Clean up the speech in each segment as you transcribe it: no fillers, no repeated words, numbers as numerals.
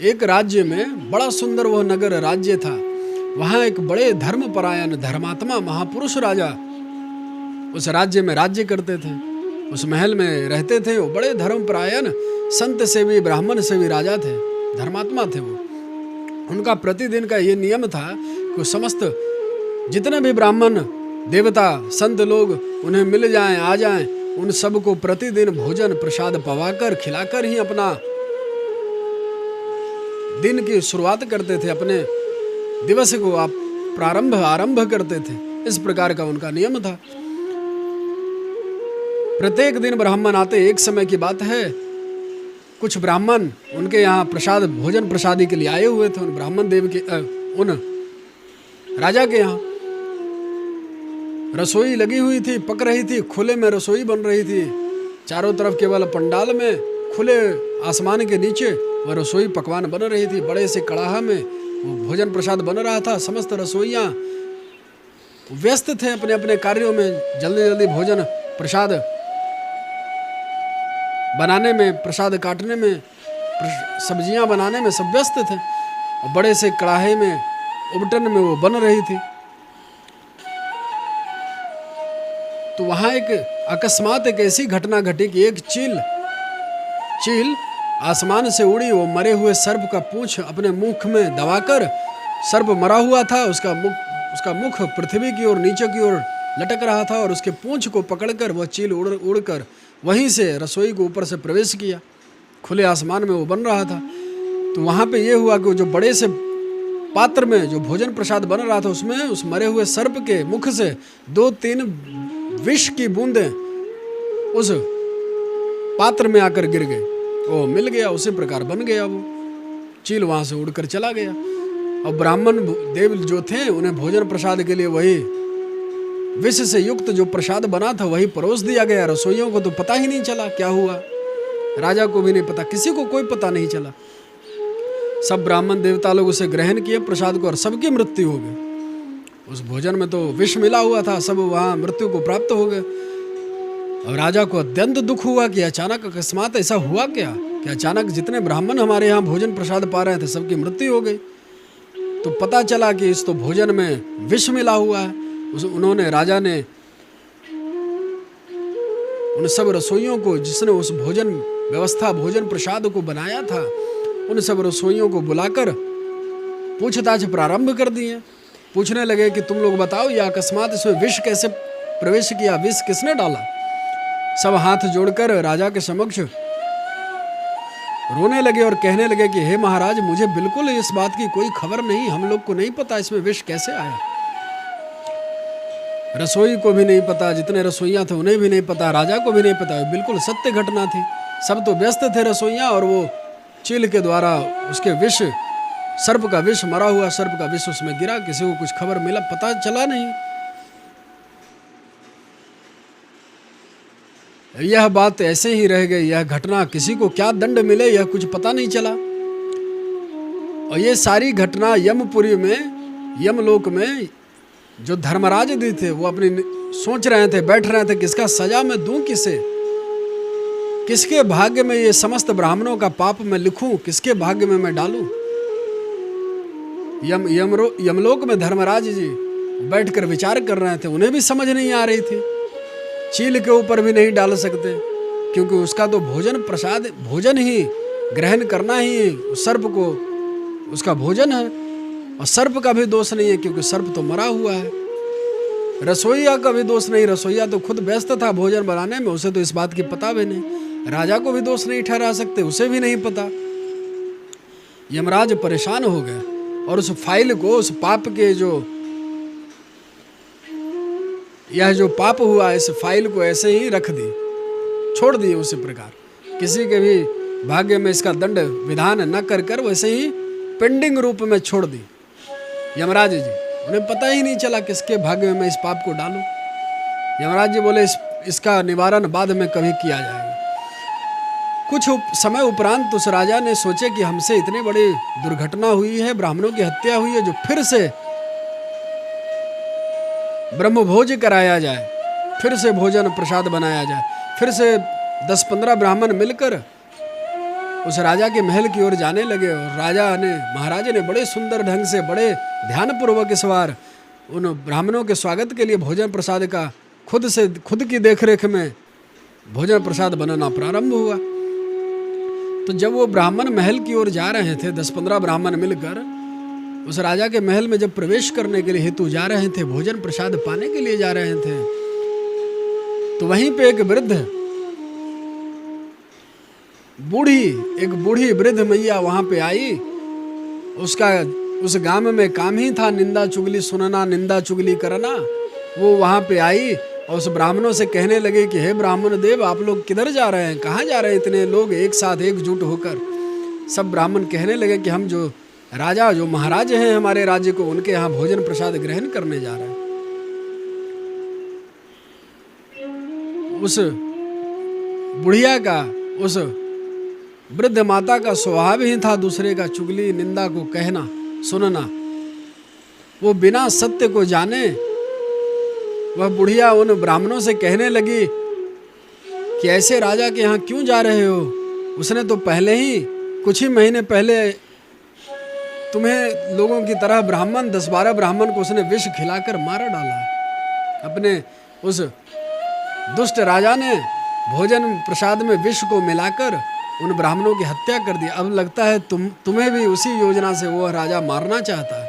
एक राज्य में बड़ा सुंदर वह नगर राज्य था। वहां एक बड़े धर्मपरायण धर्मात्मा महापुरुष राजा उस राज्य में राज्य करते थे। उस महल में रहते थे। वो बड़े धर्मपरायण संत सेवी ब्राह्मण सेवी राजा थे, धर्मात्मा थे वो। उनका प्रतिदिन का ये नियम था कि समस्त जितने भी ब्राह्मण देवता संत लोग उन्हें मिल जाएं, आ जाएं, उन सबको प्रतिदिन भोजन प्रसाद पवाकर खिलाकर ही अपना दिन की शुरुआत करते थे, अपने दिवस को आप आरंभ करते थे। इस प्रकार का उनका नियम था। प्रत्येक दिन ब्राह्मण आते। एक समय की बात है, कुछ ब्राह्मण उनके यहाँ प्रसाद भोजन प्रसादी के लिए आए हुए थे। उन ब्राह्मण देव के उन राजा के यहाँ रसोई लगी हुई थी, पक रही थी, खुले में रसोई बन रही थी। चारों तरफ केवल पंडाल में खुले आसमान के नीचे वह रसोई पकवान बन रही थी। बड़े से कड़ाहा में वो भोजन प्रसाद बन रहा था। समस्त रसोइयाँ व्यस्त थे अपने अपने कार्यों में, जल्दी जल्दी भोजन प्रसाद बनाने में, प्रसाद काटने में, सब्जियां बनाने में सब व्यस्त थे। और बड़े से कड़ाहे में उबटन में वो बन रही थी। तो वहां एक अकस्मात एक ऐसी घटना घटी कि एक चील आसमान से उड़ी। वो मरे हुए सर्प का पूंछ अपने मुख में दबाकर, सर्प मरा हुआ था, उसका मुख पृथ्वी की ओर नीचे की ओर लटक रहा था और उसके पूंछ को पकड़कर वह चील उड़कर वहीं से रसोई के ऊपर से प्रवेश किया। खुले आसमान में वो बन रहा था। तो वहाँ पे ये हुआ कि जो बड़े से पात्र में जो भोजन प्रसाद बन रहा था उसमें उस मरे हुए सर्प के मुख से 2-3 विष की बूंदें उस पात्र में आकर गिर गए। वो मिल गया, उसी प्रकार बन गया। वो चील वहाँ से उड़कर चला गया। और ब्राह्मण देव जो थे उन्हें भोजन प्रसाद के लिए वही विष से युक्त जो प्रसाद बना था वही परोस दिया गया। रसोइयों को तो पता ही नहीं चला क्या हुआ, राजा को भी नहीं पता, किसी को कोई पता नहीं चला। सब ब्राह्मण देवता लोग उसे ग्रहण किए प्रसाद को और सबकी मृत्यु हो गई। उस भोजन में तो विष मिला हुआ था, सब वहाँ मृत्यु को प्राप्त हो गए। और राजा को अत्यंत दुख हुआ कि अचानक अकस्मात ऐसा हुआ क्या कि अचानक जितने ब्राह्मण हमारे यहाँ भोजन प्रसाद पा रहे थे सबकी मृत्यु हो गई। तो पता चला कि इस तो भोजन में विष मिला हुआ है। उन्होंने राजा ने उन सब रसोइयों को, जिसने उस भोजन व्यवस्था भोजन प्रसाद को बनाया था, उन सब रसोइयों को बुलाकर पूछताछ प्रारंभ कर दिए। पूछने लगे कि तुम लोग बताओ यह अकस्मात इसमें विष कैसे प्रवेश किया, विष किसने डाला। सब हाथ जोड़कर राजा के समक्ष रोने लगे और कहने लगे कि हे महाराज, मुझे बिल्कुल इस बात की कोई खबर नहीं, हम लोग को नहीं पता इसमें विष कैसे आया। रसोई को भी नहीं पता, जितने रसोइया थे उन्हें भी नहीं पता, राजा को भी नहीं पता। बिल्कुल सत्य घटना थी। सब तो व्यस्त थे रसोइया, और वो चील के द्वारा उसके विष, सर्प का विष, मरा हुआ सर्प का विष उसमें गिरा। किसी को कुछ खबर मिला, पता चला नहीं। यह बात ऐसे ही रह गई। यह घटना किसी को क्या दंड मिले यह कुछ पता नहीं चला। और ये सारी घटना यमपुरी में, यमलोक में जो धर्मराज जी थे वो अपनी सोच रहे थे, बैठ रहे थे किसका सजा मैं दूं, किसके भाग्य में ये समस्त ब्राह्मणों का पाप मैं लिखूं, किसके भाग्य में मैं डालूं। यमलोक में धर्मराज जी बैठकर विचार कर रहे थे। उन्हें भी समझ नहीं आ रही थी। चील के ऊपर भी नहीं डाल सकते क्योंकि उसका तो भोजन प्रसाद, भोजन ही ग्रहण करना ही सर्प को उसका भोजन है। और सर्प का भी दोष नहीं है क्योंकि सर्प तो मरा हुआ है। रसोइया का भी दोष नहीं, रसोइया तो खुद व्यस्त था भोजन बनाने में, उसे तो इस बात की पता भी नहीं। राजा को भी दोष नहीं ठहरा सकते, उसे भी नहीं पता। यमराज परेशान हो गए और उस फाइल को, उस पाप के यह जो पाप हुआ इस फाइल को ऐसे ही रख दी, छोड़ दी उसी प्रकार। किसी के भी भाग्य में इसका दंड विधान न कर वैसे ही पेंडिंग रूप में छोड़ दी यमराज जी। उन्हें पता ही नहीं चला किसके भाग्य में मैं इस पाप को डालूं। यमराज जी बोले इसका निवारण बाद में कभी किया जाएगा। कुछ समय उपरांत उस राजा ने सोचे कि हमसे इतनी बड़ी दुर्घटना हुई है, ब्राह्मणों की हत्या हुई है, जो फिर से ब्रह्मभोज कराया जाए, फिर से भोजन प्रसाद बनाया जाए, फिर से 10-15 ब्राह्मण मिलकर उस राजा के महल की ओर जाने लगे और महाराज ने बड़े सुंदर ढंग से, बड़े ध्यानपूर्वक इस बार उन ब्राह्मणों के स्वागत के लिए भोजन प्रसाद का खुद की देखरेख में भोजन प्रसाद बनाना प्रारंभ हुआ। तो जब वो ब्राह्मण महल की ओर जा रहे थे, 10-15 ब्राह्मण मिलकर उस राजा के महल में जब प्रवेश करने के लिए हेतु जा रहे थे, भोजन प्रसाद पाने के लिए जा रहे थे, तो वहीं पे एक बूढ़ी वृद्ध मैया वहां पे आई। उस गांव में काम ही था निंदा चुगली सुनना, निंदा चुगली करना। वो वहां पे आई और उस ब्राह्मणों से कहने लगे कि हे ब्राह्मण देव, आप लोग किधर जा रहे हैं, कहाँ जा रहे हैं इतने लोग एक साथ एकजुट होकर। सब ब्राह्मण कहने लगे कि हम जो महाराज हैं हमारे राज्य को, उनके यहाँ भोजन प्रसाद ग्रहण करने जा रहे हैं। उस बुढ़िया का, उस वृद्ध माता का स्वभाव ही था दूसरे का चुगली निंदा को कहना सुनना। वो बिना सत्य को जाने वह बुढ़िया उन ब्राह्मणों से कहने लगी कि ऐसे राजा के यहाँ क्यों जा रहे हो? उसने तो पहले ही कुछ ही महीने पहले तुम्हें लोगों की तरह 10-12 ब्राह्मण को उसने विष खिलाकर मार डाला। अपने उस दुष्ट राजा ने भोजन प्रसाद में विष को मिलाकर उन ब्राह्मणों की हत्या कर दी। अब लगता है तुम्हें भी उसी योजना से वह राजा मारना चाहता है।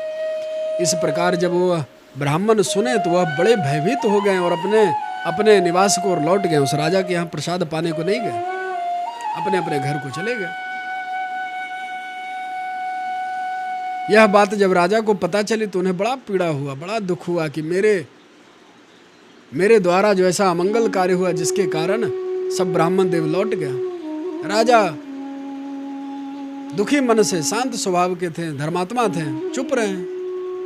इस प्रकार जब वह ब्राह्मण सुने तो वह बड़े भयभीत हो गए और अपने निवास को लौट गए। उस राजा के यहाँ प्रसाद पाने को नहीं गए, अपने अपने घर को चले गए। यह बात जब राजा को पता चली तो उन्हें बड़ा पीड़ा हुआ, बड़ा दुख हुआ कि मेरे द्वारा जो ऐसा अमंगल कार्य हुआ जिसके कारण सब ब्राह्मण देव लौट गया। राजा दुखी मन से, शांत स्वभाव के थे, धर्मात्मा थे, चुप रहे।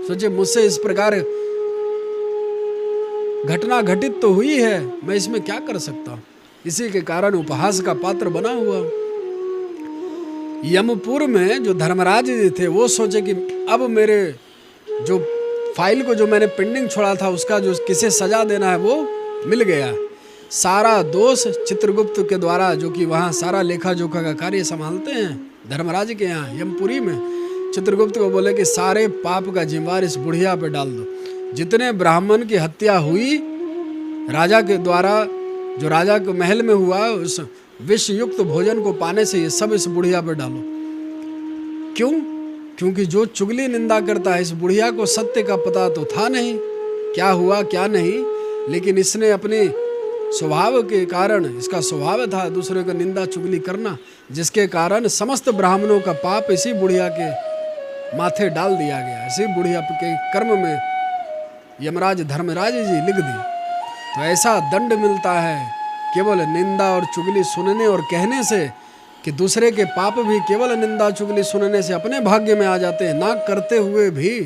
सोचे मुझसे इस प्रकार घटना घटित तो हुई है, मैं इसमें क्या कर सकता हूँ। इसी के कारण उपहास का पात्र बना हुआ। यमपुर में जो धर्मराज जी थे वो सोचे कि अब मेरे जो फाइल को जो मैंने पेंडिंग छोड़ा था उसका जो किसे सजा देना है वो मिल गया। सारा दोष चित्रगुप्त के द्वारा, जो कि वहाँ सारा लेखा जोखा का कार्य संभालते हैं धर्मराज के यहाँ यमपुरी में, चित्रगुप्त को बोले कि सारे पाप का जिम्मेवार इस बुढ़िया पे डाल दो। जितने ब्राह्मण की हत्या हुई राजा के द्वारा, जो राजा के महल में हुआ, उस विष युक्त भोजन को पाने से ये सब इस बुढ़िया पे डालो। क्यों? क्योंकि जो चुगली निंदा करता है, इस बुढ़िया को सत्य का पता तो था नहीं क्या हुआ क्या नहीं, लेकिन इसने अपने स्वभाव के कारण, इसका स्वभाव था दूसरे को निंदा चुगली करना, जिसके कारण समस्त ब्राह्मणों का पाप इसी बुढ़िया के माथे डाल दिया गया। इसी बुढ़िया के कर्म में यमराज धर्मराज जी लिख दी। तो ऐसा दंड मिलता है केवल निंदा और चुगली सुनने और कहने से, कि दूसरे के पाप भी केवल निंदा चुगली सुनने से अपने भाग्य में आ जाते हैं, ना करते हुए भी